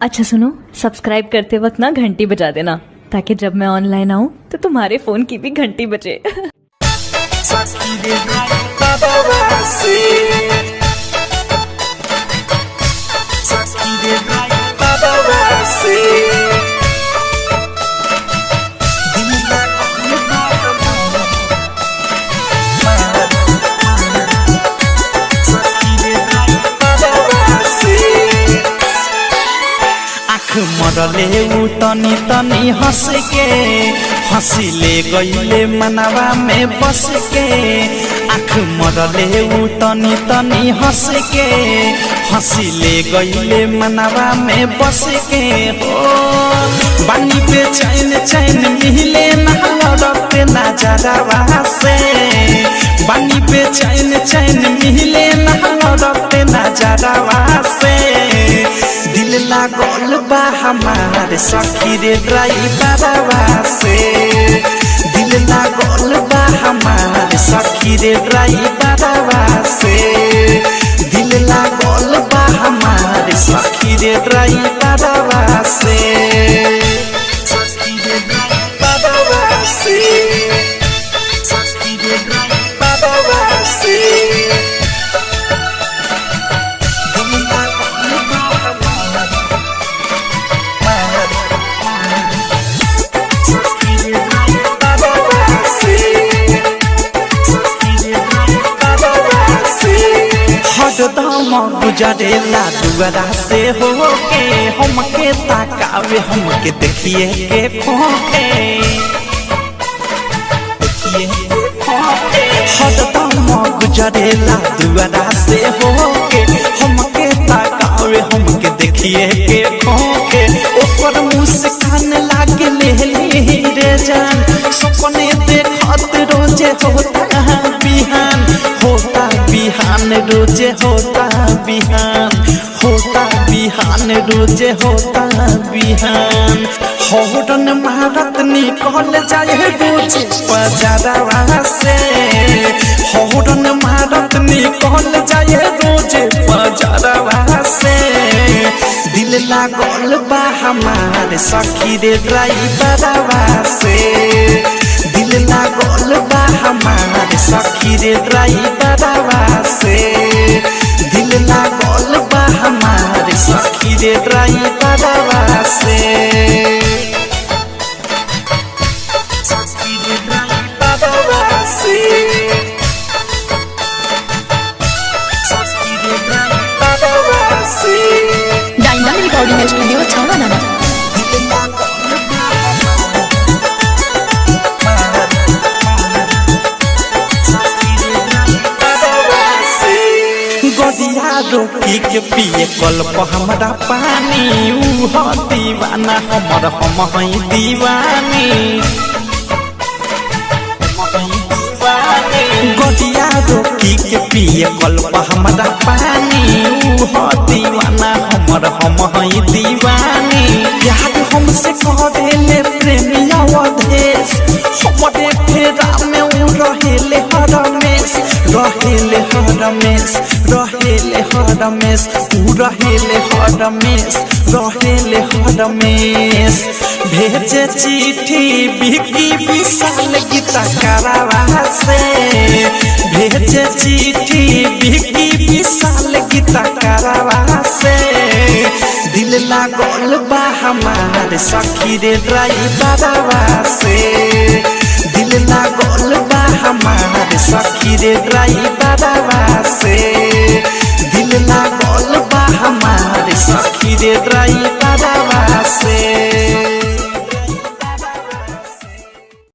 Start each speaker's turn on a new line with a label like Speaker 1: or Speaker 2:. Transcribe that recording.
Speaker 1: अच्छा सुनो, सब्सक्राइब करते वक्त ना घंटी बजा देना ताकि जब मैं ऑनलाइन आऊँ तो तुम्हारे फोन की भी घंटी बजे।
Speaker 2: मरले उ तनी तनी हंस के हंसिले गईले मनवा में बस के। आँख मरले उ तनी तनी हंस के हंसिले गईले मनवा में बस के। हो बानी पे चैन चैन मिले ना लड़ते नजरवा से। बानी पे चैन चैन मिले ना लड़ते नजरवा से। दिल लागल बा हमारे सखी रे ड्राइवरवा से। दिल लागल बा हमारे सखी रे ड्राइवरवा से। दिल लागल बा हमारे सखी रे ड्राइवरवा से। सखी रे ड्राइवरवा से। सखी रे ड्राइवरवा से। गुजरेला दुआरा से होके हमके ताकावे हमके देखिए के खोके। हरदम गुजरेला दुआरा से होके हमके ताकावे हमके देखिए के खोके। ऊपर मुस्कान लागे ले रे जान सपने देखत रोजे होता बिहान। होता बिहान रोजे होता बिहान। होता बिहान रोजे होता बिहान। हौरन मारत निकल जाए रोजे बाजारवा से। हौरन मारत निकल जाए रोजे बाजारवा से। दिल लागल बा हमारे सखी रे ड्राइवरवा से। दिल लागल बा हमारे सखी रे ड्राइवरवा से। दिल लागल बा हमारे सखी रे ड्राइवरवा से। सखी रे ड्राइवरवा से। सखी रे ड्राइवरवा से।
Speaker 3: डायमंड रिकॉर्डिंग स्टूडियो छावड़ा नाना।
Speaker 2: गदिया रोकी के पिए कल्प हमरा पानी। ऊ दीवाना हमर हम हई दीवानी। गदिया रोकी के पिए कल्प हमरा पानी। ऊ दीवाना हमर हम हई दीवानी। प्यार हमसे करेले प्रेमिया अवधेश हमरे फेरा में ऊ रहेले हरमेश। रहेले हरमेश रहेले हरमेश ऊ रहेले हरमेश रहेले हरमेश। भेजे चिट्ठी बिकी विशाल गीता करावा से। भेजे चिट्ठी बिकी विशाल गीता करावा से। दिल लागल बा हमारे सखी रे ड्राइवरवा से। दिल लागल बा हमारे सखी रे ड्राइवरवा से। दिल लागल बा हमारे सखी रे ड्राइवरवा से।